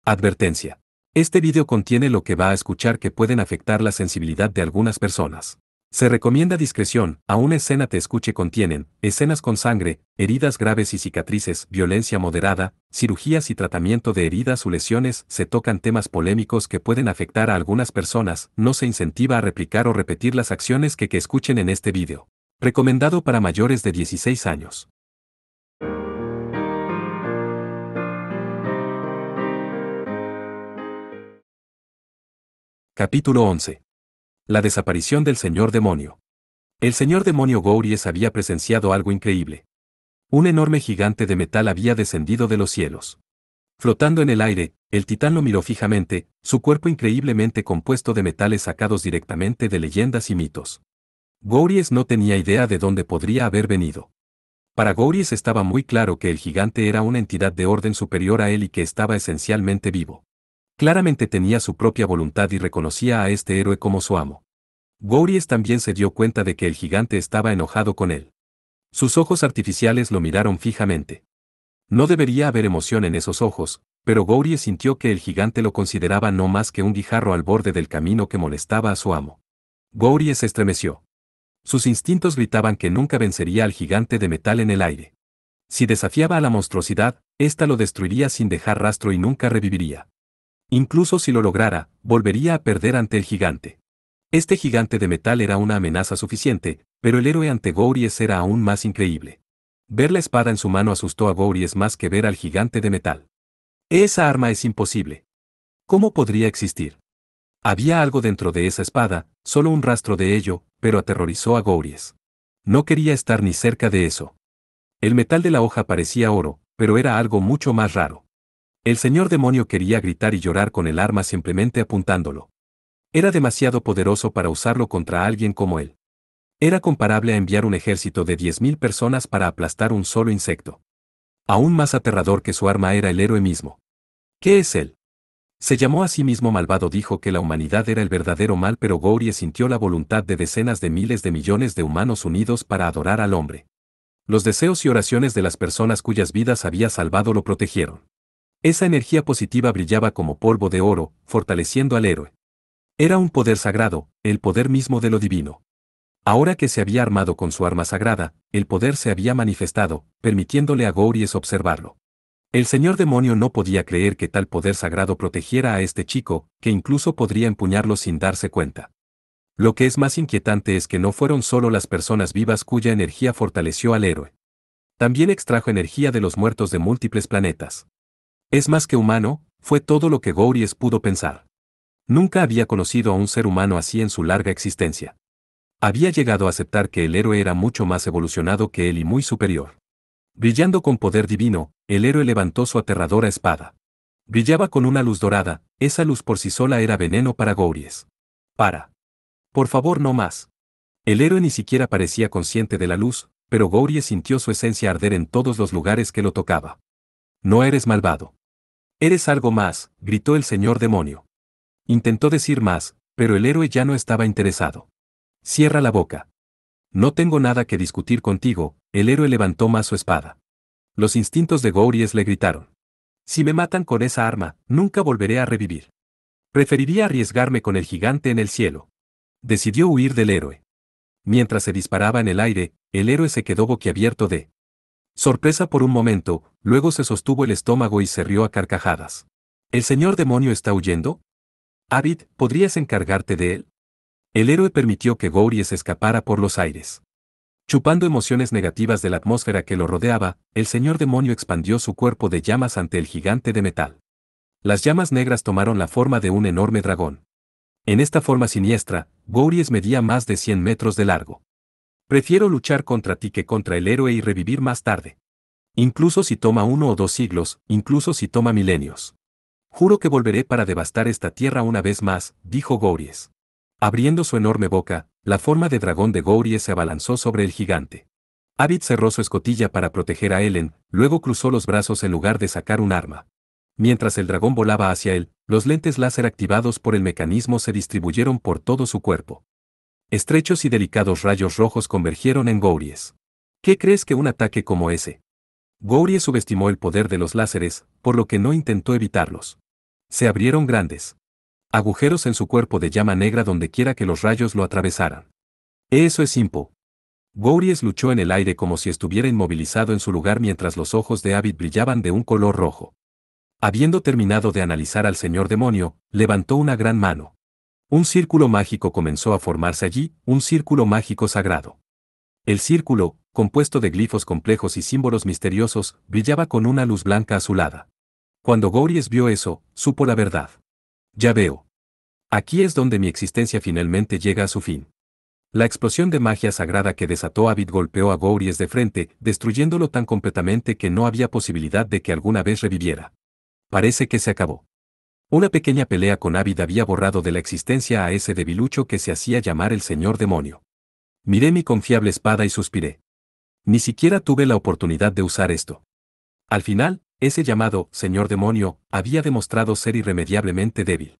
Advertencia. Este video contiene lo que va a escuchar que pueden afectar la sensibilidad de algunas personas. Se recomienda discreción, aún escena te escuche contienen, escenas con sangre, heridas graves y cicatrices, violencia moderada, cirugías y tratamiento de heridas o lesiones, se tocan temas polémicos que pueden afectar a algunas personas, no se incentiva a replicar o repetir las acciones que escuchen en este video. Recomendado para mayores de 16 años. Capítulo 11. La desaparición del señor demonio. El señor demonio Gouries había presenciado algo increíble. Un enorme gigante de metal había descendido de los cielos. Flotando en el aire, el titán lo miró fijamente, su cuerpo increíblemente compuesto de metales sacados directamente de leyendas y mitos. Gouries no tenía idea de dónde podría haber venido. Para Gouries estaba muy claro que el gigante era una entidad de orden superior a él y que estaba esencialmente vivo. Claramente tenía su propia voluntad y reconocía a este héroe como su amo. Gouries también se dio cuenta de que el gigante estaba enojado con él. Sus ojos artificiales lo miraron fijamente. No debería haber emoción en esos ojos, pero Gouries sintió que el gigante lo consideraba no más que un guijarro al borde del camino que molestaba a su amo. Gouries se estremeció. Sus instintos gritaban que nunca vencería al gigante de metal en el aire. Si desafiaba a la monstruosidad, ésta lo destruiría sin dejar rastro y nunca reviviría. Incluso si lo lograra, volvería a perder ante el gigante. Este gigante de metal era una amenaza suficiente, pero el héroe ante Gouries era aún más increíble. Ver la espada en su mano asustó a Gouries más que ver al gigante de metal. Esa arma es imposible. ¿Cómo podría existir? Había algo dentro de esa espada, solo un rastro de ello, pero aterrorizó a Gouries. No quería estar ni cerca de eso. El metal de la hoja parecía oro, pero era algo mucho más raro. El señor demonio quería gritar y llorar con el arma simplemente apuntándolo. Era demasiado poderoso para usarlo contra alguien como él. Era comparable a enviar un ejército de 10.000 personas para aplastar un solo insecto. Aún más aterrador que su arma era el héroe mismo. ¿Qué es él? Se llamó a sí mismo malvado, dijo que la humanidad era el verdadero mal, pero Gouries sintió la voluntad de decenas de miles de millones de humanos unidos para adorar al hombre. Los deseos y oraciones de las personas cuyas vidas había salvado lo protegieron. Esa energía positiva brillaba como polvo de oro, fortaleciendo al héroe. Era un poder sagrado, el poder mismo de lo divino. Ahora que se había armado con su arma sagrada, el poder se había manifestado, permitiéndole a Gouries observarlo. El señor demonio no podía creer que tal poder sagrado protegiera a este chico, que incluso podría empuñarlo sin darse cuenta. Lo que es más inquietante es que no fueron solo las personas vivas cuya energía fortaleció al héroe. También extrajo energía de los muertos de múltiples planetas. Es más que humano, fue todo lo que Gouries pudo pensar. Nunca había conocido a un ser humano así en su larga existencia. Había llegado a aceptar que el héroe era mucho más evolucionado que él y muy superior. Brillando con poder divino, el héroe levantó su aterradora espada. Brillaba con una luz dorada, esa luz por sí sola era veneno para Gouries. Para. Por favor, no más. El héroe ni siquiera parecía consciente de la luz, pero Gouries sintió su esencia arder en todos los lugares que lo tocaba. No eres malvado. Eres algo más, gritó el señor demonio. Intentó decir más, pero el héroe ya no estaba interesado. Cierra la boca. No tengo nada que discutir contigo, el héroe levantó más su espada. Los instintos de Gouries le gritaron. Si me matan con esa arma, nunca volveré a revivir. Preferiría arriesgarme con el gigante en el cielo. Decidió huir del héroe. Mientras se disparaba en el aire, el héroe se quedó boquiabierto de sorpresa por un momento, luego se sostuvo el estómago y se rió a carcajadas. ¿El señor demonio está huyendo? Abid, ¿podrías encargarte de él? El héroe permitió que Gouries escapara por los aires. Chupando emociones negativas de la atmósfera que lo rodeaba, el señor demonio expandió su cuerpo de llamas ante el gigante de metal. Las llamas negras tomaron la forma de un enorme dragón. En esta forma siniestra, Gouries medía más de 100 metros de largo. Prefiero luchar contra ti que contra el héroe y revivir más tarde. Incluso si toma 1 o 2 siglos, incluso si toma milenios. Juro que volveré para devastar esta tierra una vez más, dijo Gouries. Abriendo su enorme boca, la forma de dragón de Gouries se abalanzó sobre el gigante. Abid cerró su escotilla para proteger a Ellen, luego cruzó los brazos en lugar de sacar un arma. Mientras el dragón volaba hacia él, los lentes láser activados por el mecanismo se distribuyeron por todo su cuerpo. Estrechos y delicados rayos rojos convergieron en Gouries. ¿Qué crees que un ataque como ese? Gouries subestimó el poder de los láseres, por lo que no intentó evitarlos. Se abrieron grandes agujeros en su cuerpo de llama negra donde quiera que los rayos lo atravesaran. Eso es Impo. Gouries luchó en el aire como si estuviera inmovilizado en su lugar mientras los ojos de Abid brillaban de un color rojo. Habiendo terminado de analizar al señor demonio, levantó una gran mano. Un círculo mágico comenzó a formarse allí, un círculo mágico sagrado. El círculo, compuesto de glifos complejos y símbolos misteriosos, brillaba con una luz blanca azulada. Cuando Gouries vio eso, supo la verdad. Ya veo. Aquí es donde mi existencia finalmente llega a su fin. La explosión de magia sagrada que desató Abid golpeó a Gouries de frente, destruyéndolo tan completamente que no había posibilidad de que alguna vez reviviera. Parece que se acabó. Una pequeña pelea con Abid había borrado de la existencia a ese debilucho que se hacía llamar el señor demonio. Miré mi confiable espada y suspiré. Ni siquiera tuve la oportunidad de usar esto. Al final, ese llamado señor demonio había demostrado ser irremediablemente débil.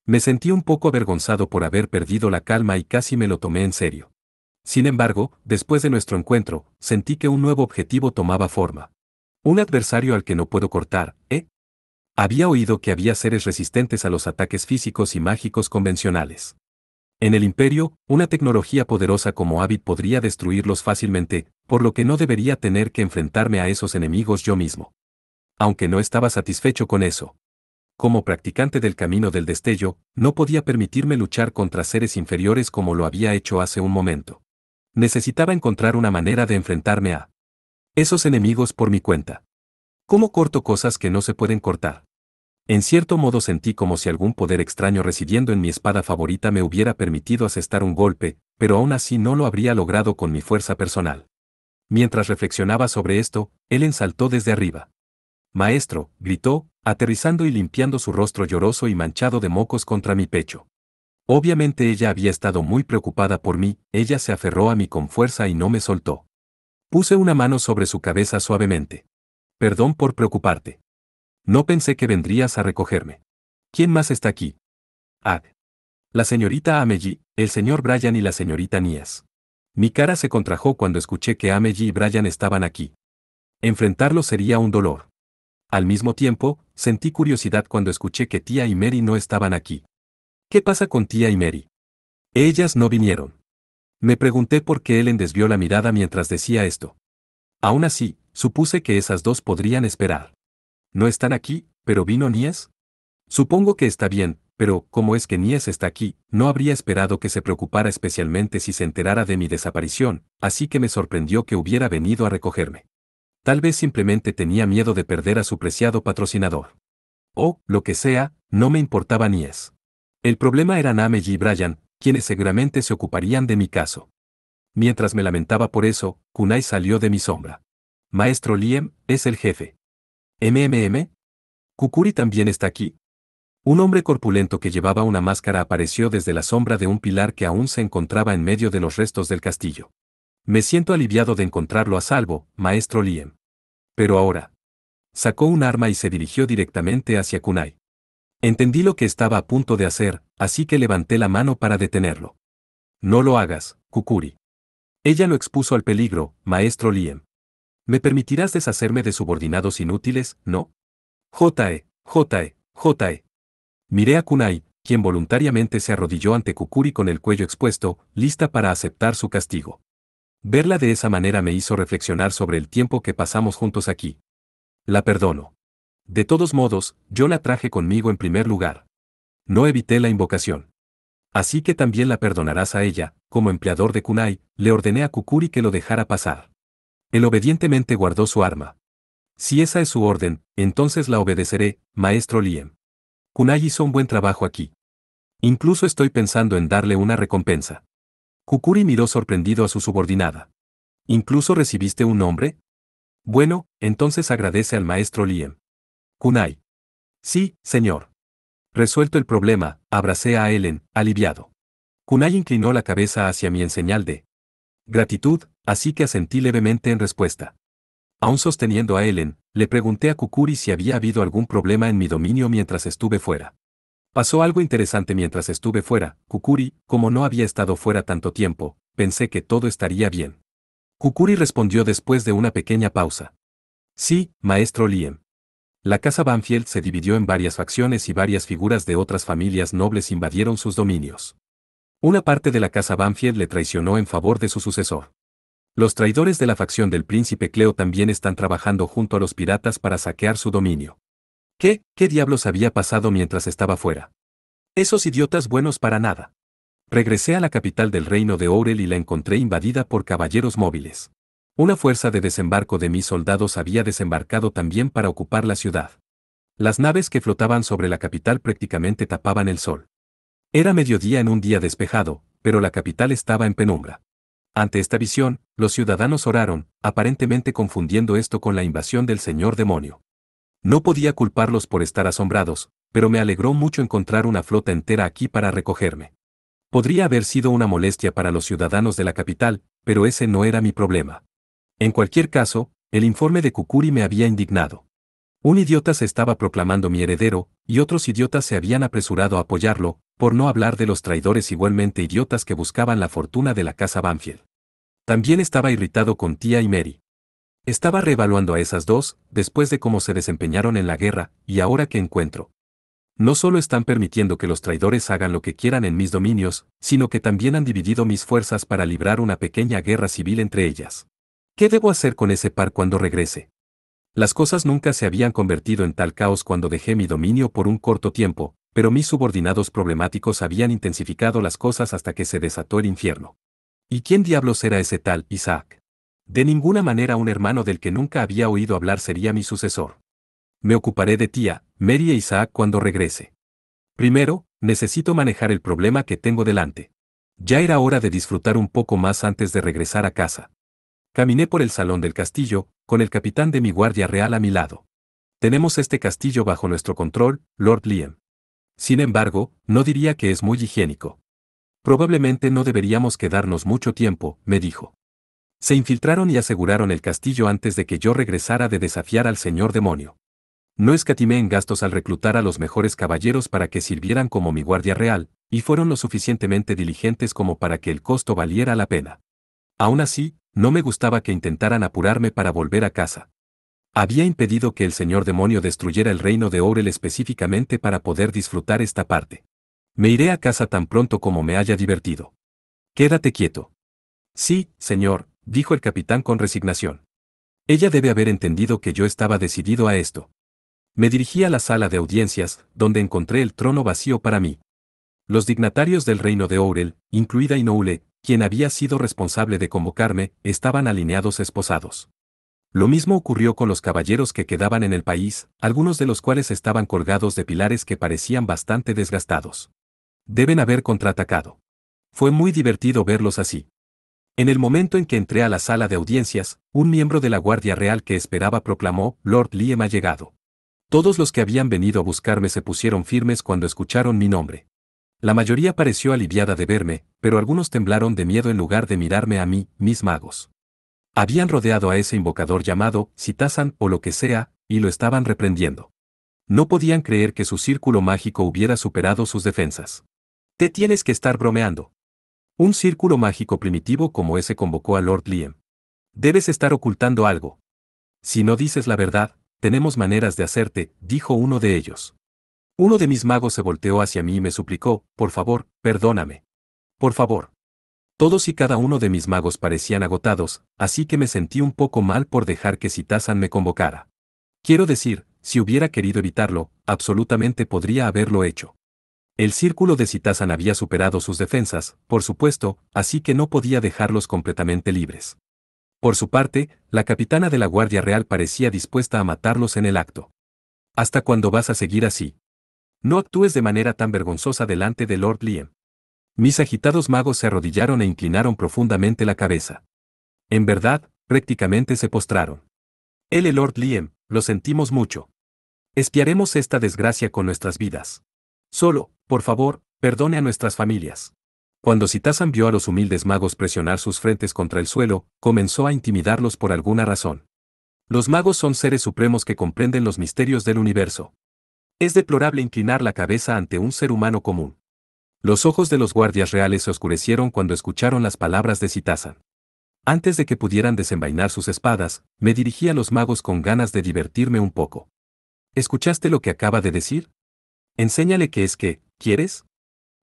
Me sentí un poco avergonzado por haber perdido la calma y casi me lo tomé en serio. Sin embargo, después de nuestro encuentro, sentí que un nuevo objetivo tomaba forma. Un adversario al que no puedo cortar, ¿eh? Había oído que había seres resistentes a los ataques físicos y mágicos convencionales. En el Imperio, una tecnología poderosa como Abid podría destruirlos fácilmente, por lo que no debería tener que enfrentarme a esos enemigos yo mismo. Aunque no estaba satisfecho con eso. Como practicante del camino del destello, no podía permitirme luchar contra seres inferiores como lo había hecho hace un momento. Necesitaba encontrar una manera de enfrentarme a esos enemigos por mi cuenta. ¿Cómo corto cosas que no se pueden cortar? En cierto modo sentí como si algún poder extraño residiendo en mi espada favorita me hubiera permitido asestar un golpe, pero aún así no lo habría logrado con mi fuerza personal. Mientras reflexionaba sobre esto, Ellen saltó desde arriba. «Maestro», gritó, aterrizando y limpiando su rostro lloroso y manchado de mocos contra mi pecho. Obviamente ella había estado muy preocupada por mí, ella se aferró a mí con fuerza y no me soltó. Puse una mano sobre su cabeza suavemente. «Perdón por preocuparte. No pensé que vendrías a recogerme. ¿Quién más está aquí?» «Ah. La señorita Amelie, el señor Brian y la señorita Nias». Mi cara se contrajo cuando escuché que Amelie y Brian estaban aquí. Enfrentarlos sería un dolor. Al mismo tiempo, sentí curiosidad cuando escuché que Tía y Mary no estaban aquí. ¿Qué pasa con Tía y Mary? Ellas no vinieron. Me pregunté por qué Ellen desvió la mirada mientras decía esto. Aún así, supuse que esas dos podrían esperar. ¿No están aquí, pero vino Nies? Supongo que está bien, pero ¿cómo es que Nies está aquí? No habría esperado que se preocupara especialmente si se enterara de mi desaparición, así que me sorprendió que hubiera venido a recogerme. Tal vez simplemente tenía miedo de perder a su preciado patrocinador. O, lo que sea, no me importaba Nies. El problema eran Amelie y Brian, quienes seguramente se ocuparían de mi caso. Mientras me lamentaba por eso, Kunai salió de mi sombra. Maestro Liem, es el jefe. ¿MMM? Kukuri también está aquí. Un hombre corpulento que llevaba una máscara apareció desde la sombra de un pilar que aún se encontraba en medio de los restos del castillo. Me siento aliviado de encontrarlo a salvo, maestro Liem. Pero ahora. Sacó un arma y se dirigió directamente hacia Kunai. Entendí lo que estaba a punto de hacer, así que levanté la mano para detenerlo. No lo hagas, Kukuri. Ella lo expuso al peligro, maestro Liem. ¿Me permitirás deshacerme de subordinados inútiles, no? J.E. Miré a Kunai, quien voluntariamente se arrodilló ante Kukuri con el cuello expuesto, lista para aceptar su castigo. Verla de esa manera me hizo reflexionar sobre el tiempo que pasamos juntos aquí. La perdono. De todos modos, yo la traje conmigo en primer lugar. No evité la invocación. Así que también la perdonarás a ella, como empleador de Kunai, le ordené a Kukuri que lo dejara pasar. Él obedientemente guardó su arma. Si esa es su orden, entonces la obedeceré, maestro Liem. Kunai hizo un buen trabajo aquí. Incluso estoy pensando en darle una recompensa. Kukuri miró sorprendido a su subordinada. ¿Incluso recibiste un nombre? Bueno, entonces agradece al maestro Liem. Kunai. Sí, señor. Resuelto el problema, abracé a Ellen, aliviado. Kunai inclinó la cabeza hacia mí en señal de gratitud, así que asentí levemente en respuesta. Aún sosteniendo a Ellen, le pregunté a Kukuri si había habido algún problema en mi dominio mientras estuve fuera. Pasó algo interesante mientras estuve fuera, Kukuri, como no había estado fuera tanto tiempo, pensé que todo estaría bien. Kukuri respondió después de una pequeña pausa. Sí, maestro Liem. La casa Banfield se dividió en varias facciones y varias figuras de otras familias nobles invadieron sus dominios. Una parte de la casa Banfield le traicionó en favor de su sucesor. Los traidores de la facción del príncipe Cleo también están trabajando junto a los piratas para saquear su dominio. ¿Qué diablos había pasado mientras estaba fuera? Esos idiotas buenos para nada. Regresé a la capital del reino de Ourel y la encontré invadida por caballeros móviles. Una fuerza de desembarco de mis soldados había desembarcado también para ocupar la ciudad. Las naves que flotaban sobre la capital prácticamente tapaban el sol. Era mediodía en un día despejado, pero la capital estaba en penumbra. Ante esta visión, los ciudadanos oraron, aparentemente confundiendo esto con la invasión del señor demonio. No podía culparlos por estar asombrados, pero me alegró mucho encontrar una flota entera aquí para recogerme. Podría haber sido una molestia para los ciudadanos de la capital, pero ese no era mi problema. En cualquier caso, el informe de Kukuri me había indignado. Un idiota se estaba proclamando mi heredero, y otros idiotas se habían apresurado a apoyarlo, por no hablar de los traidores igualmente idiotas que buscaban la fortuna de la casa Banfield. También estaba irritado con Tia y Mary. Estaba reevaluando a esas dos, después de cómo se desempeñaron en la guerra, y ahora que encuentro. No solo están permitiendo que los traidores hagan lo que quieran en mis dominios, sino que también han dividido mis fuerzas para librar una pequeña guerra civil entre ellas. ¿Qué debo hacer con ese par cuando regrese? Las cosas nunca se habían convertido en tal caos cuando dejé mi dominio por un corto tiempo, pero mis subordinados problemáticos habían intensificado las cosas hasta que se desató el infierno. ¿Y quién diablos era ese tal Isaac? De ninguna manera un hermano del que nunca había oído hablar sería mi sucesor. Me ocuparé de Tia, Mary e Isaac cuando regrese. Primero, necesito manejar el problema que tengo delante. Ya era hora de disfrutar un poco más antes de regresar a casa. Caminé por el salón del castillo, con el capitán de mi guardia real a mi lado. Tenemos este castillo bajo nuestro control, Lord Liam. Sin embargo, no diría que es muy higiénico. Probablemente no deberíamos quedarnos mucho tiempo, me dijo. Se infiltraron y aseguraron el castillo antes de que yo regresara de desafiar al señor demonio. No escatimé en gastos al reclutar a los mejores caballeros para que sirvieran como mi guardia real, y fueron lo suficientemente diligentes como para que el costo valiera la pena. Aún así, no me gustaba que intentaran apurarme para volver a casa. Había impedido que el señor demonio destruyera el reino de Ourel específicamente para poder disfrutar esta parte. Me iré a casa tan pronto como me haya divertido. Quédate quieto. Sí, señor, dijo el capitán con resignación. Ella debe haber entendido que yo estaba decidido a esto. Me dirigí a la sala de audiencias, donde encontré el trono vacío para mí. Los dignatarios del reino de Ourel, incluida Inoule, quien había sido responsable de convocarme, estaban alineados esposados. Lo mismo ocurrió con los caballeros que quedaban en el país, algunos de los cuales estaban colgados de pilares que parecían bastante desgastados. Deben haber contraatacado. Fue muy divertido verlos así. En el momento en que entré a la sala de audiencias, un miembro de la Guardia Real que esperaba proclamó, Lord Liam ha llegado. Todos los que habían venido a buscarme se pusieron firmes cuando escucharon mi nombre. La mayoría pareció aliviada de verme, pero algunos temblaron de miedo en lugar de mirarme a mí, mis magos. Habían rodeado a ese invocador llamado Citazan o lo que sea, y lo estaban reprendiendo. No podían creer que su círculo mágico hubiera superado sus defensas. Te tienes que estar bromeando. Un círculo mágico primitivo como ese convocó a Lord Liam. Debes estar ocultando algo. Si no dices la verdad, tenemos maneras de hacerte, dijo uno de ellos. Uno de mis magos se volteó hacia mí y me suplicó, por favor, perdóname. Por favor. Todos y cada uno de mis magos parecían agotados, así que me sentí un poco mal por dejar que Citazan me convocara. Quiero decir, si hubiera querido evitarlo, absolutamente podría haberlo hecho. El círculo de Citazan había superado sus defensas, por supuesto, así que no podía dejarlos completamente libres. Por su parte, la capitana de la Guardia Real parecía dispuesta a matarlos en el acto. ¿Hasta cuándo vas a seguir así? No actúes de manera tan vergonzosa delante de Lord Liam. Mis agitados magos se arrodillaron e inclinaron profundamente la cabeza. En verdad, prácticamente se postraron. Lord Liam, lo sentimos mucho. Espiaremos esta desgracia con nuestras vidas. Solo, por favor, perdone a nuestras familias. Cuando Citazan vio a los humildes magos presionar sus frentes contra el suelo, comenzó a intimidarlos por alguna razón. Los magos son seres supremos que comprenden los misterios del universo. Es deplorable inclinar la cabeza ante un ser humano común. Los ojos de los guardias reales se oscurecieron cuando escucharon las palabras de Citazan. Antes de que pudieran desenvainar sus espadas, me dirigí a los magos con ganas de divertirme un poco. ¿Escuchaste lo que acaba de decir? Enséñale qué es que, ¿quieres?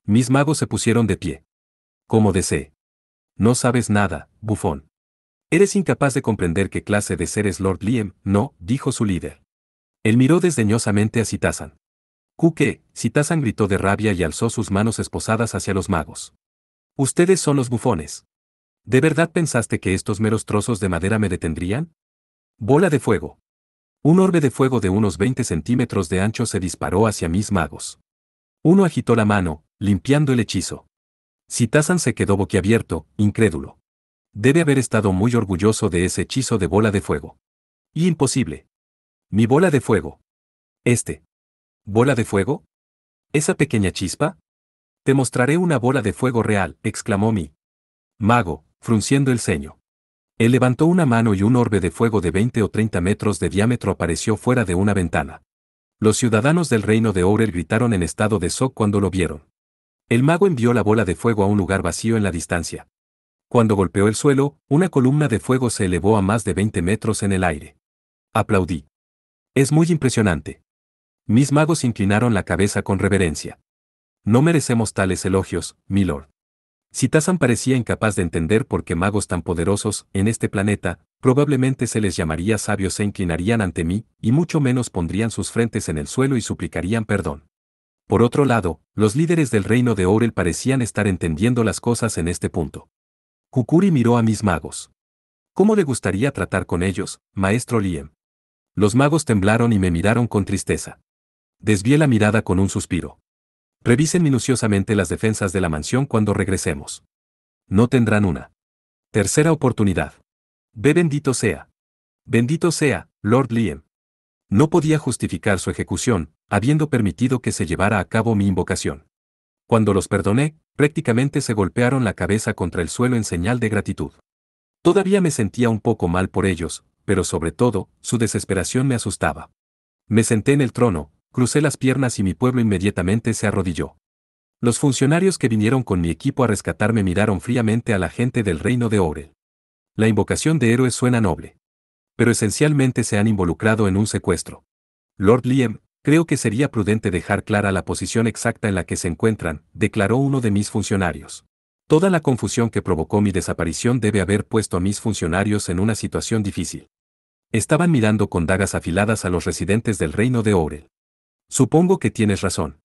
Mis magos se pusieron de pie. Como desee. No sabes nada, bufón. Eres incapaz de comprender qué clase de ser es Lord Liam, no, dijo su líder. Él miró desdeñosamente a Citazan. ¿Qué? Citazan gritó de rabia y alzó sus manos esposadas hacia los magos. Ustedes son los bufones. ¿De verdad pensaste que estos meros trozos de madera me detendrían? Bola de fuego. Un orbe de fuego de unos 20 centímetros de ancho se disparó hacia mis magos. Uno agitó la mano, limpiando el hechizo. Citazan se quedó boquiabierto, incrédulo. Debe haber estado muy orgulloso de ese hechizo de bola de fuego. Y imposible. Mi bola de fuego. ¿Bola de fuego? ¿Esa pequeña chispa? Te mostraré una bola de fuego real, exclamó mi mago, frunciendo el ceño. Él levantó una mano y un orbe de fuego de 20 o 30 metros de diámetro apareció fuera de una ventana. Los ciudadanos del reino de Ourel gritaron en estado de shock cuando lo vieron. El mago envió la bola de fuego a un lugar vacío en la distancia. Cuando golpeó el suelo, una columna de fuego se elevó a más de 20 metros en el aire. Aplaudí. Es muy impresionante. Mis magos inclinaron la cabeza con reverencia. No merecemos tales elogios, milord. Citazan parecía incapaz de entender por qué magos tan poderosos, en este planeta, probablemente se les llamaría sabios, se inclinarían ante mí, y mucho menos pondrían sus frentes en el suelo y suplicarían perdón. Por otro lado, los líderes del reino de Ourel parecían estar entendiendo las cosas en este punto. Kukuri miró a mis magos. ¿Cómo le gustaría tratar con ellos, maestro Liam? Los magos temblaron y me miraron con tristeza. Desvié la mirada con un suspiro. Revisen minuciosamente las defensas de la mansión cuando regresemos. No tendrán una tercera oportunidad. Bendito sea. Bendito sea, Lord Liam. No podía justificar su ejecución, habiendo permitido que se llevara a cabo mi invocación. Cuando los perdoné, prácticamente se golpearon la cabeza contra el suelo en señal de gratitud. Todavía me sentía un poco mal por ellos, pero sobre todo, su desesperación me asustaba. Me senté en el trono, crucé las piernas y mi pueblo inmediatamente se arrodilló. Los funcionarios que vinieron con mi equipo a rescatarme miraron fríamente a la gente del reino de Ourel. La invocación de héroes suena noble. Pero esencialmente se han involucrado en un secuestro. Lord Liam, creo que sería prudente dejar clara la posición exacta en la que se encuentran, declaró uno de mis funcionarios. Toda la confusión que provocó mi desaparición debe haber puesto a mis funcionarios en una situación difícil. Estaban mirando con dagas afiladas a los residentes del reino de Ourel. Supongo que tienes razón.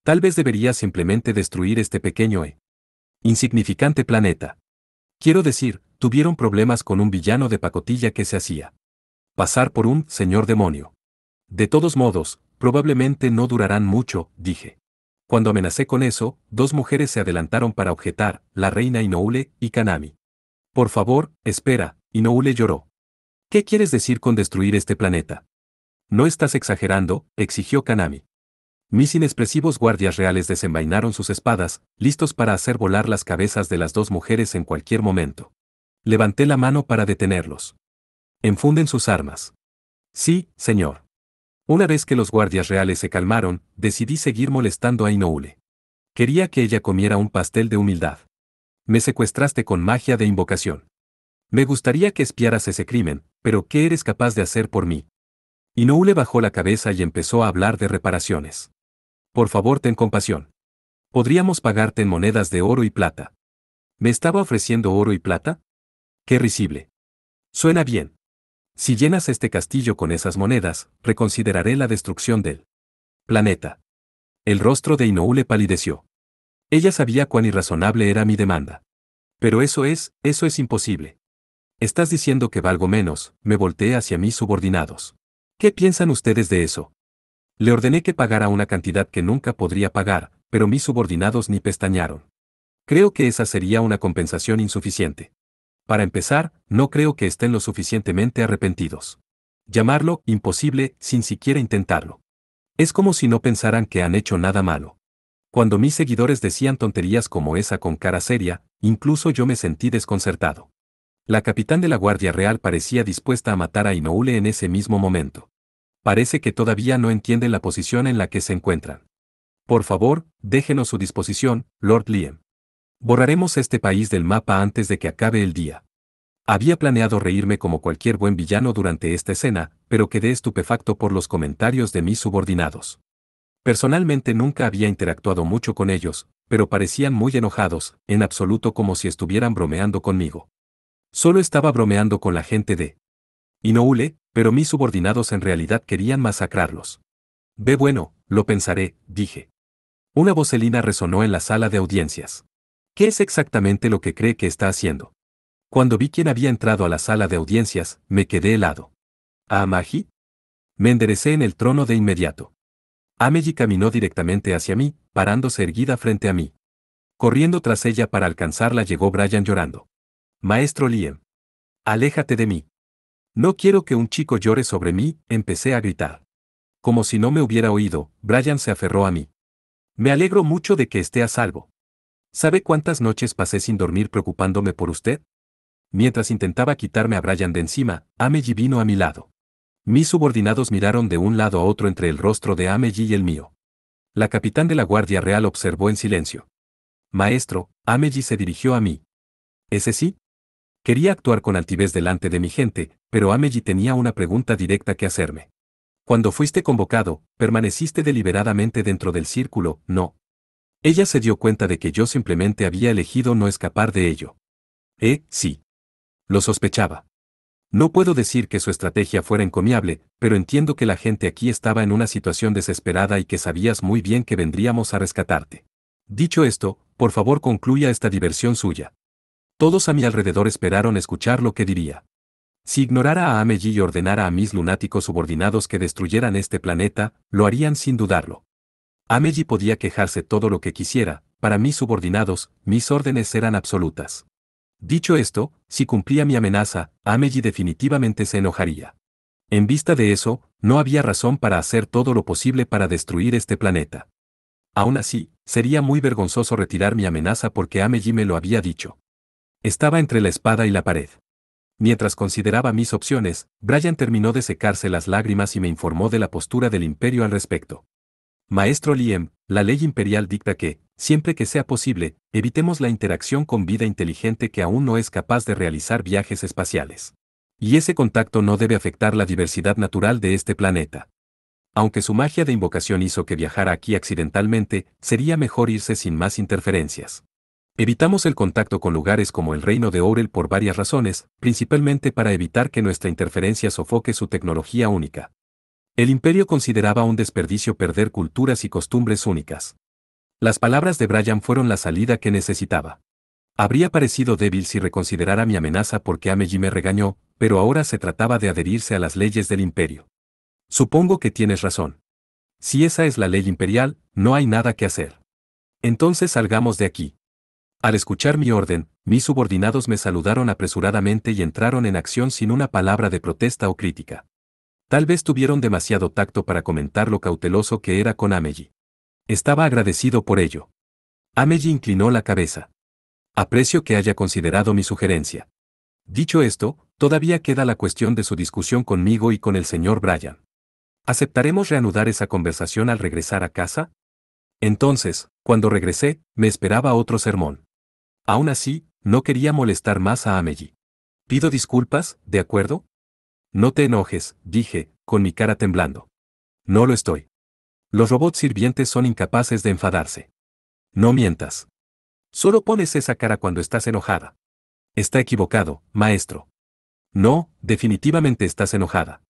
Tal vez debería simplemente destruir este pequeño insignificante planeta. Quiero decir, tuvieron problemas con un villano de pacotilla que se hacía pasar por un señor demonio. De todos modos, probablemente no durarán mucho, dije. Cuando amenacé con eso, dos mujeres se adelantaron para objetar, la reina Inoue y Kanami. Por favor, espera, Inoue lloró. ¿Qué quieres decir con destruir este planeta? No estás exagerando, exigió Kanami. Mis inexpresivos guardias reales desenvainaron sus espadas, listos para hacer volar las cabezas de las dos mujeres en cualquier momento. Levanté la mano para detenerlos. Enfunden sus armas. Sí, señor. Una vez que los guardias reales se calmaron, decidí seguir molestando a Inoue. Quería que ella comiera un pastel de humildad. Me secuestraste con magia de invocación. Me gustaría que espiaras ese crimen, pero ¿qué eres capaz de hacer por mí? Inoue bajó la cabeza y empezó a hablar de reparaciones. Por favor, ten compasión. Podríamos pagarte en monedas de oro y plata. ¿Me estaba ofreciendo oro y plata? ¡Qué risible! Suena bien. Si llenas este castillo con esas monedas, reconsideraré la destrucción del planeta. El rostro de Inoue palideció. Ella sabía cuán irrazonable era mi demanda. Pero eso es imposible. Estás diciendo que valgo menos, me volteé hacia mis subordinados. ¿Qué piensan ustedes de eso? Le ordené que pagara una cantidad que nunca podría pagar, pero mis subordinados ni pestañearon. Creo que esa sería una compensación insuficiente. Para empezar, no creo que estén lo suficientemente arrepentidos. Llamarlo imposible sin siquiera intentarlo. Es como si no pensaran que han hecho nada malo. Cuando mis seguidores decían tonterías como esa con cara seria, incluso yo me sentí desconcertado. La capitán de la Guardia Real parecía dispuesta a matar a Inoue en ese mismo momento. Parece que todavía no entienden la posición en la que se encuentran. Por favor, déjenos su disposición, Lord Liam. Borraremos este país del mapa antes de que acabe el día. Había planeado reírme como cualquier buen villano durante esta escena, pero quedé estupefacto por los comentarios de mis subordinados. Personalmente nunca había interactuado mucho con ellos, pero parecían muy enojados, en absoluto como si estuvieran bromeando conmigo. Solo estaba bromeando con la gente de Inoue, pero mis subordinados en realidad querían masacrarlos. Bueno, lo pensaré, dije. Una vocelina resonó en la sala de audiencias. ¿Qué es exactamente lo que cree que está haciendo? Cuando vi quién había entrado a la sala de audiencias, me quedé helado. ¿A Amagi? Me enderecé en el trono de inmediato. Ameji caminó directamente hacia mí, parándose erguida frente a mí. Corriendo tras ella para alcanzarla llegó Brian llorando. Maestro Liam. Aléjate de mí. No quiero que un chico llore sobre mí, empecé a gritar. Como si no me hubiera oído, Brian se aferró a mí. Me alegro mucho de que esté a salvo. ¿Sabe cuántas noches pasé sin dormir preocupándome por usted? Mientras intentaba quitarme a Brian de encima, Ameji vino a mi lado. Mis subordinados miraron de un lado a otro entre el rostro de Ameji y el mío. La capitán de la Guardia Real observó en silencio. Maestro, Ameji se dirigió a mí. ¿Ese sí? Quería actuar con altivez delante de mi gente, pero Ameji tenía una pregunta directa que hacerme. Cuando fuiste convocado, permaneciste deliberadamente dentro del círculo, ¿no? Ella se dio cuenta de que yo simplemente había elegido no escapar de ello. Sí. Lo sospechaba. No puedo decir que su estrategia fuera encomiable, pero entiendo que la gente aquí estaba en una situación desesperada y que sabías muy bien que vendríamos a rescatarte. Dicho esto, por favor concluya esta diversión suya. Todos a mi alrededor esperaron escuchar lo que diría. Si ignorara a Ameji y ordenara a mis lunáticos subordinados que destruyeran este planeta, lo harían sin dudarlo. Ameji podía quejarse todo lo que quisiera, para mis subordinados, mis órdenes eran absolutas. Dicho esto, si cumplía mi amenaza, Ameji definitivamente se enojaría. En vista de eso, no había razón para hacer todo lo posible para destruir este planeta. Aún así, sería muy vergonzoso retirar mi amenaza porque Ameji me lo había dicho. Estaba entre la espada y la pared. Mientras consideraba mis opciones, Brian terminó de secarse las lágrimas y me informó de la postura del imperio al respecto. Maestro Liam, la ley imperial dicta que, siempre que sea posible, evitemos la interacción con vida inteligente que aún no es capaz de realizar viajes espaciales. Y ese contacto no debe afectar la diversidad natural de este planeta. Aunque su magia de invocación hizo que viajara aquí accidentalmente, sería mejor irse sin más interferencias. Evitamos el contacto con lugares como el reino de Aurel por varias razones, principalmente para evitar que nuestra interferencia sofoque su tecnología única. El imperio consideraba un desperdicio perder culturas y costumbres únicas. Las palabras de Brian fueron la salida que necesitaba. Habría parecido débil si reconsiderara mi amenaza porque Ameji me regañó, pero ahora se trataba de adherirse a las leyes del imperio. Supongo que tienes razón. Si esa es la ley imperial, no hay nada que hacer. Entonces salgamos de aquí. Al escuchar mi orden, mis subordinados me saludaron apresuradamente y entraron en acción sin una palabra de protesta o crítica. Tal vez tuvieron demasiado tacto para comentar lo cauteloso que era con Ameji. Estaba agradecido por ello. Ameji inclinó la cabeza. Aprecio que haya considerado mi sugerencia. Dicho esto, todavía queda la cuestión de su discusión conmigo y con el señor Brian. ¿Aceptaremos reanudar esa conversación al regresar a casa? Entonces, cuando regresé, me esperaba otro sermón. Aún así, no quería molestar más a Ameji. Pido disculpas, ¿de acuerdo? No te enojes, dije, con mi cara temblando. No lo estoy. Los robots sirvientes son incapaces de enfadarse. No mientas. Solo pones esa cara cuando estás enojada. Está equivocado, maestro. No, definitivamente estás enojada.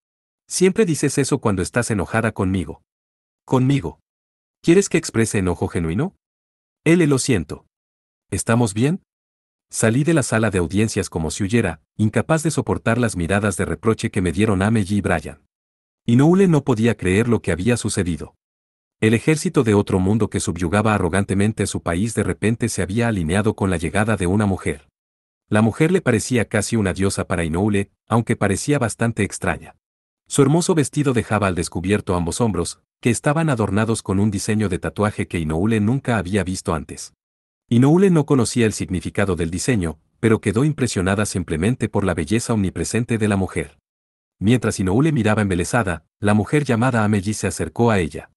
Siempre dices eso cuando estás enojada conmigo. ¿Conmigo? ¿Quieres que exprese enojo genuino? Lo siento. ¿Estamos bien? Salí de la sala de audiencias como si huyera, incapaz de soportar las miradas de reproche que me dieron Ameji y Brian. Inoue no podía creer lo que había sucedido. El ejército de otro mundo que subyugaba arrogantemente a su país de repente se había alineado con la llegada de una mujer. La mujer le parecía casi una diosa para Inoue, aunque parecía bastante extraña. Su hermoso vestido dejaba al descubierto ambos hombros, que estaban adornados con un diseño de tatuaje que Inoue nunca había visto antes. Inoue no conocía el significado del diseño, pero quedó impresionada simplemente por la belleza omnipresente de la mujer. Mientras Inoue miraba embelesada, la mujer llamada Ameji se acercó a ella.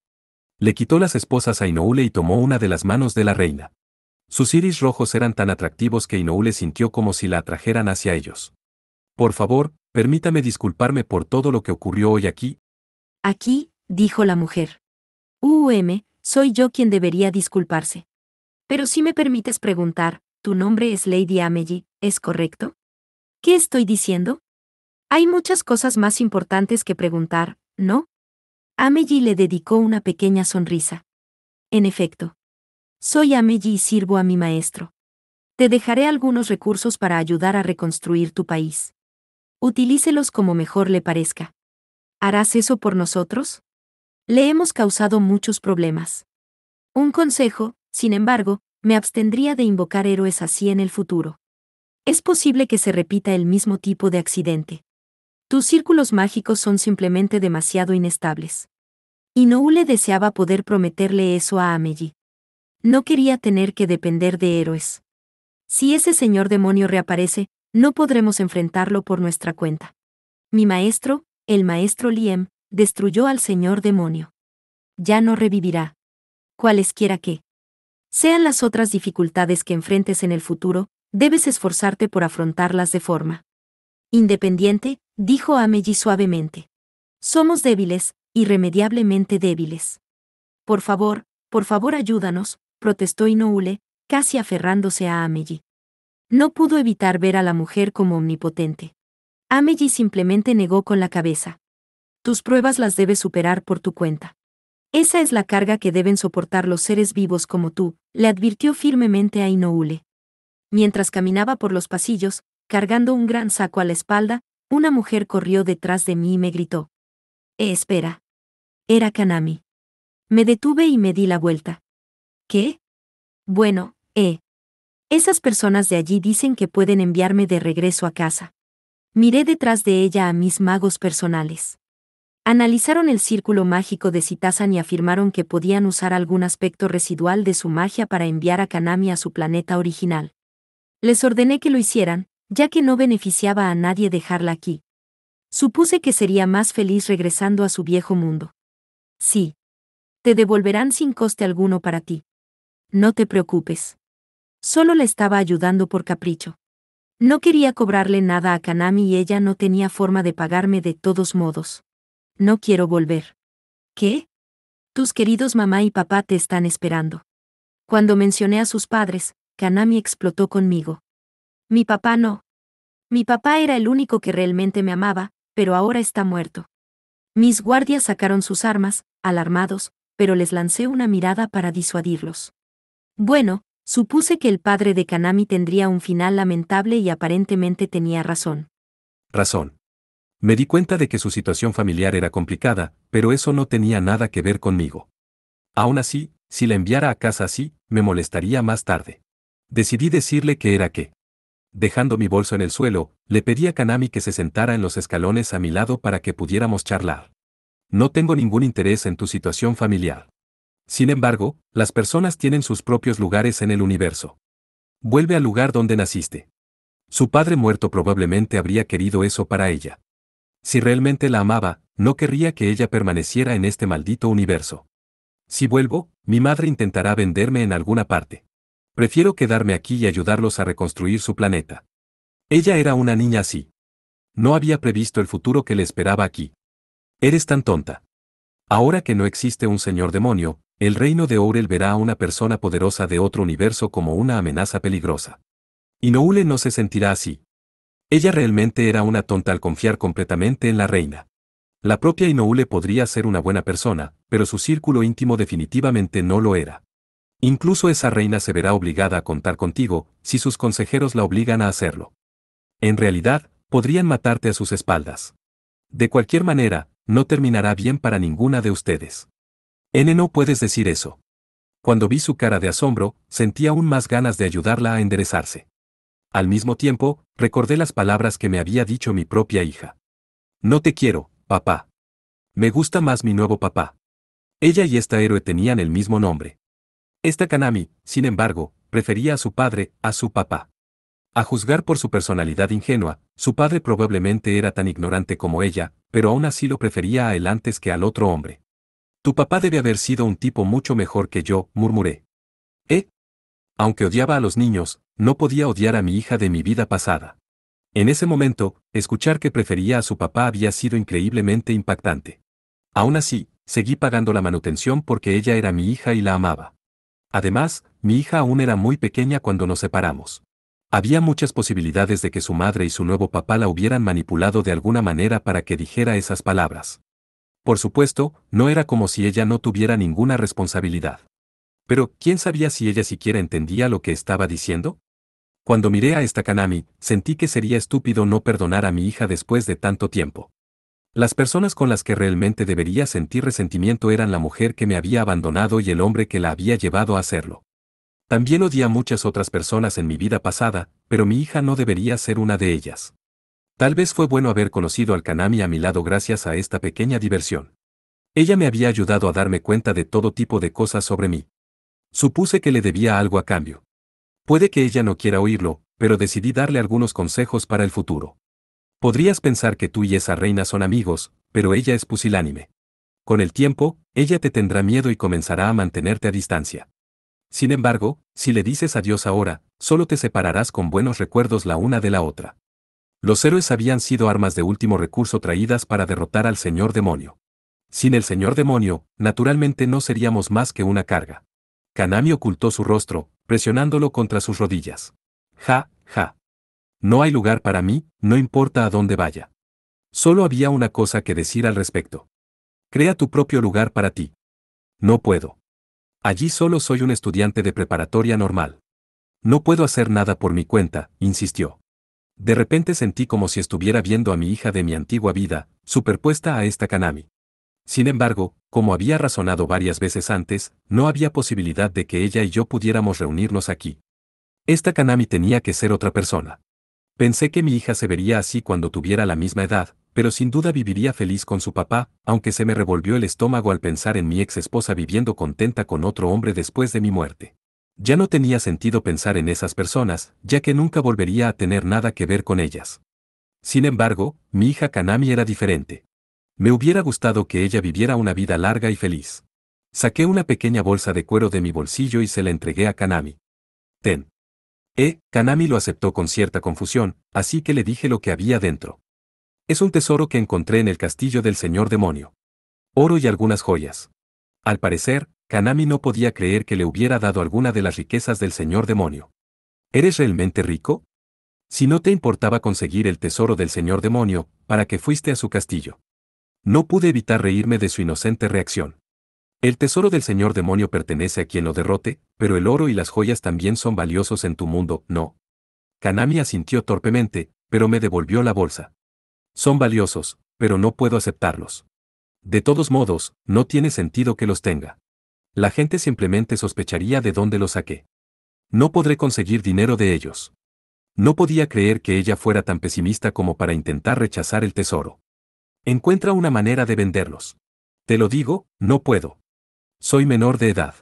Le quitó las esposas a Inoue y tomó una de las manos de la reina. Sus iris rojos eran tan atractivos que Inoue sintió como si la atrajeran hacia ellos. Por favor, permítame disculparme por todo lo que ocurrió hoy aquí. Aquí, dijo la mujer. Soy yo quien debería disculparse. Pero si me permites preguntar, tu nombre es Lady Amelie, ¿es correcto? ¿Qué estoy diciendo? Hay muchas cosas más importantes que preguntar, ¿no? Amelie le dedicó una pequeña sonrisa. En efecto. Soy Amelie y sirvo a mi maestro. Te dejaré algunos recursos para ayudar a reconstruir tu país. Utilícelos como mejor le parezca. ¿Harás eso por nosotros? Le hemos causado muchos problemas. Un consejo, sin embargo, me abstendría de invocar héroes así en el futuro. Es posible que se repita el mismo tipo de accidente. Tus círculos mágicos son simplemente demasiado inestables. Y Noule deseaba poder prometerle eso a Amelie. No quería tener que depender de héroes. Si ese señor demonio reaparece, no podremos enfrentarlo por nuestra cuenta. Mi maestro, el maestro Liem, destruyó al señor demonio. Ya no revivirá. Cualesquiera que sean las otras dificultades que enfrentes en el futuro, debes esforzarte por afrontarlas de forma independiente, dijo Amelie suavemente. Somos débiles, irremediablemente débiles. Por favor ayúdanos, protestó Inoue, casi aferrándose a Amelie. No pudo evitar ver a la mujer como omnipotente. Amelie simplemente negó con la cabeza. Tus pruebas las debes superar por tu cuenta. Esa es la carga que deben soportar los seres vivos como tú, le advirtió firmemente a Inoue. Mientras caminaba por los pasillos, cargando un gran saco a la espalda, una mujer corrió detrás de mí y me gritó. Espera. Era Kanami. Me detuve y me di la vuelta. ¿Qué? Bueno, esas personas de allí dicen que pueden enviarme de regreso a casa. Miré detrás de ella a mis magos personales. Analizaron el círculo mágico de Citazan y afirmaron que podían usar algún aspecto residual de su magia para enviar a Kanami a su planeta original. Les ordené que lo hicieran, ya que no beneficiaba a nadie dejarla aquí. Supuse que sería más feliz regresando a su viejo mundo. Sí. Te devolverán sin coste alguno para ti. No te preocupes. Solo le estaba ayudando por capricho. No quería cobrarle nada a Kanami y ella no tenía forma de pagarme de todos modos. No quiero volver. ¿Qué? Tus queridos mamá y papá te están esperando. Cuando mencioné a sus padres, Kanami explotó conmigo. Mi papá no. Mi papá era el único que realmente me amaba, pero ahora está muerto. Mis guardias sacaron sus armas, alarmados, pero les lancé una mirada para disuadirlos. Bueno, supuse que el padre de Kanami tendría un final lamentable y aparentemente tenía razón. Razón. Me di cuenta de que su situación familiar era complicada, pero eso no tenía nada que ver conmigo. Aún así, si la enviara a casa así, me molestaría más tarde. Decidí decirle que era qué. Dejando mi bolso en el suelo, le pedí a Kanami que se sentara en los escalones a mi lado para que pudiéramos charlar. No tengo ningún interés en tu situación familiar. Sin embargo, las personas tienen sus propios lugares en el universo. Vuelve al lugar donde naciste. Su padre muerto probablemente habría querido eso para ella. Si realmente la amaba, no querría que ella permaneciera en este maldito universo. Si vuelvo, mi madre intentará venderme en alguna parte. Prefiero quedarme aquí y ayudarlos a reconstruir su planeta. Ella era una niña así. No había previsto el futuro que le esperaba aquí. Eres tan tonta. Ahora que no existe un señor demonio, el reino de Ourel verá a una persona poderosa de otro universo como una amenaza peligrosa. Y Noule no se sentirá así. Ella realmente era una tonta al confiar completamente en la reina. La propia Inoue podría ser una buena persona, pero su círculo íntimo definitivamente no lo era. Incluso esa reina se verá obligada a contar contigo, si sus consejeros la obligan a hacerlo. En realidad, podrían matarte a sus espaldas. De cualquier manera, no terminará bien para ninguna de ustedes. No puedes decir eso. Cuando vi su cara de asombro, sentí aún más ganas de ayudarla a enderezarse. Al mismo tiempo, recordé las palabras que me había dicho mi propia hija. No te quiero, papá. Me gusta más mi nuevo papá. Ella y esta héroe tenían el mismo nombre. Esta Kanami, sin embargo, prefería a su padre, a su papá. A juzgar por su personalidad ingenua, su padre probablemente era tan ignorante como ella, pero aún así lo prefería a él antes que al otro hombre. Tu papá debe haber sido un tipo mucho mejor que yo, murmuré. Aunque odiaba a los niños, no podía odiar a mi hija de mi vida pasada. En ese momento, escuchar que prefería a su papá había sido increíblemente impactante. Aún así, seguí pagando la manutención porque ella era mi hija y la amaba. Además, mi hija aún era muy pequeña cuando nos separamos. Había muchas posibilidades de que su madre y su nuevo papá la hubieran manipulado de alguna manera para que dijera esas palabras. Por supuesto, no era como si ella no tuviera ninguna responsabilidad. Pero, ¿quién sabía si ella siquiera entendía lo que estaba diciendo? Cuando miré a esta Kanami, sentí que sería estúpido no perdonar a mi hija después de tanto tiempo. Las personas con las que realmente debería sentir resentimiento eran la mujer que me había abandonado y el hombre que la había llevado a hacerlo. También odié a muchas otras personas en mi vida pasada, pero mi hija no debería ser una de ellas. Tal vez fue bueno haber conocido al Kanami a mi lado gracias a esta pequeña diversión. Ella me había ayudado a darme cuenta de todo tipo de cosas sobre mí. Supuse que le debía algo a cambio. Puede que ella no quiera oírlo, pero decidí darle algunos consejos para el futuro. Podrías pensar que tú y esa reina son amigos, pero ella es pusilánime. Con el tiempo, ella te tendrá miedo y comenzará a mantenerte a distancia. Sin embargo, si le dices adiós ahora, solo te separarás con buenos recuerdos la una de la otra. Los héroes habían sido armas de último recurso traídas para derrotar al señor demonio. Sin el señor demonio, naturalmente no seríamos más que una carga. Kanami ocultó su rostro, presionándolo contra sus rodillas. Ja, ja. No hay lugar para mí, no importa a dónde vaya. Solo había una cosa que decir al respecto. Crea tu propio lugar para ti. No puedo. Allí solo soy un estudiante de preparatoria normal. No puedo hacer nada por mi cuenta, insistió. De repente sentí como si estuviera viendo a mi hija de mi antigua vida, superpuesta a esta Kanami. Sin embargo, como había razonado varias veces antes, no había posibilidad de que ella y yo pudiéramos reunirnos aquí. Esta Kanami tenía que ser otra persona. Pensé que mi hija se vería así cuando tuviera la misma edad, pero sin duda viviría feliz con su papá, aunque se me revolvió el estómago al pensar en mi ex esposa viviendo contenta con otro hombre después de mi muerte. Ya no tenía sentido pensar en esas personas, ya que nunca volvería a tener nada que ver con ellas. Sin embargo, mi hija Kanami era diferente. Me hubiera gustado que ella viviera una vida larga y feliz. Saqué una pequeña bolsa de cuero de mi bolsillo y se la entregué a Kanami. Ten. Kanami lo aceptó con cierta confusión, así que le dije lo que había dentro. Es un tesoro que encontré en el castillo del señor demonio. Oro y algunas joyas. Al parecer, Kanami no podía creer que le hubiera dado alguna de las riquezas del señor demonio. ¿Eres realmente rico? Si no te importaba conseguir el tesoro del señor demonio, ¿para qué fuiste a su castillo? No pude evitar reírme de su inocente reacción. El tesoro del señor demonio pertenece a quien lo derrote, pero el oro y las joyas también son valiosos en tu mundo, ¿no? Kanami asintió torpemente, pero me devolvió la bolsa. Son valiosos, pero no puedo aceptarlos. De todos modos, no tiene sentido que los tenga. La gente simplemente sospecharía de dónde los saqué. No podré conseguir dinero de ellos. No podía creer que ella fuera tan pesimista como para intentar rechazar el tesoro. Encuentra una manera de venderlos. Te lo digo, no puedo. Soy menor de edad.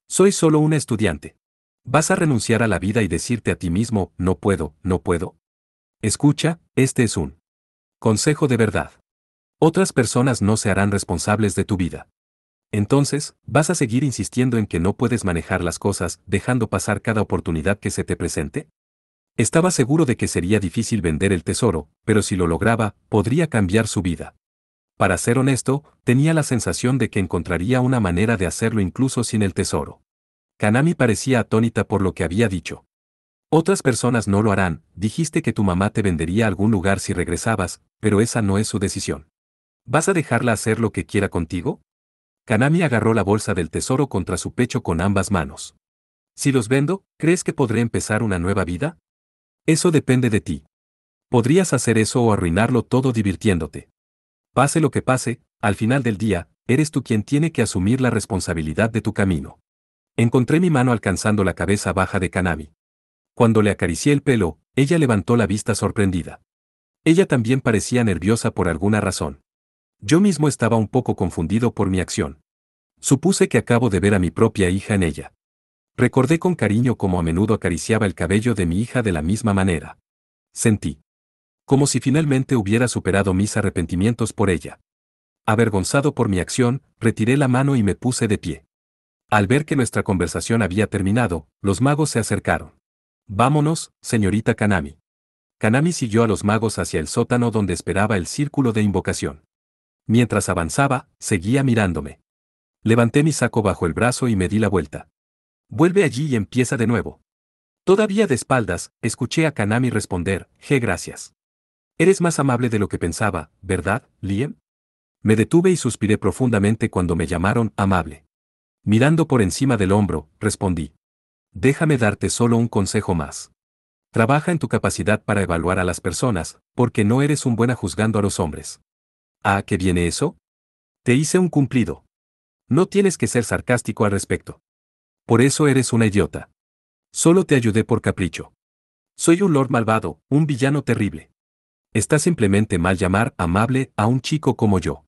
Soy solo una estudiante. ¿Vas a renunciar a la vida y decirte a ti mismo, no puedo, no puedo? Escucha, este es un consejo de verdad. Otras personas no se harán responsables de tu vida. Entonces, ¿vas a seguir insistiendo en que no puedes manejar las cosas, dejando pasar cada oportunidad que se te presente? Estaba seguro de que sería difícil vender el tesoro, pero si lo lograba, podría cambiar su vida. Para ser honesto, tenía la sensación de que encontraría una manera de hacerlo incluso sin el tesoro. Kanami parecía atónita por lo que había dicho. Otras personas no lo harán, dijiste que tu mamá te vendería a algún lugar si regresabas, pero esa no es su decisión. ¿Vas a dejarla hacer lo que quiera contigo? Kanami agarró la bolsa del tesoro contra su pecho con ambas manos. Si los vendo, ¿crees que podré empezar una nueva vida? Eso depende de ti. Podrías hacer eso o arruinarlo todo divirtiéndote. Pase lo que pase, al final del día, eres tú quien tiene que asumir la responsabilidad de tu camino. Encontré mi mano alcanzando la cabeza baja de Kanami. Cuando le acaricié el pelo, ella levantó la vista sorprendida. Ella también parecía nerviosa por alguna razón. Yo mismo estaba un poco confundido por mi acción. Supuse que acabo de ver a mi propia hija en ella. Recordé con cariño cómo a menudo acariciaba el cabello de mi hija de la misma manera. Sentí como si finalmente hubiera superado mis arrepentimientos por ella. Avergonzado por mi acción, retiré la mano y me puse de pie. Al ver que nuestra conversación había terminado, los magos se acercaron. Vámonos, señorita Kanami. Kanami siguió a los magos hacia el sótano donde esperaba el círculo de invocación. Mientras avanzaba, seguía mirándome. Levanté mi saco bajo el brazo y me di la vuelta. Vuelve allí y empieza de nuevo. Todavía de espaldas, escuché a Kanami responder, gracias. Eres más amable de lo que pensaba, ¿verdad, Liam? Me detuve y suspiré profundamente cuando me llamaron amable. Mirando por encima del hombro, respondí. Déjame darte solo un consejo más. Trabaja en tu capacidad para evaluar a las personas, porque no eres un buena juzgando a los hombres. ¿A qué viene eso? Te hice un cumplido. No tienes que ser sarcástico al respecto. Por eso eres una idiota. Solo te ayudé por capricho. Soy un lord malvado, un villano terrible. Está simplemente mal llamar amable a un chico como yo.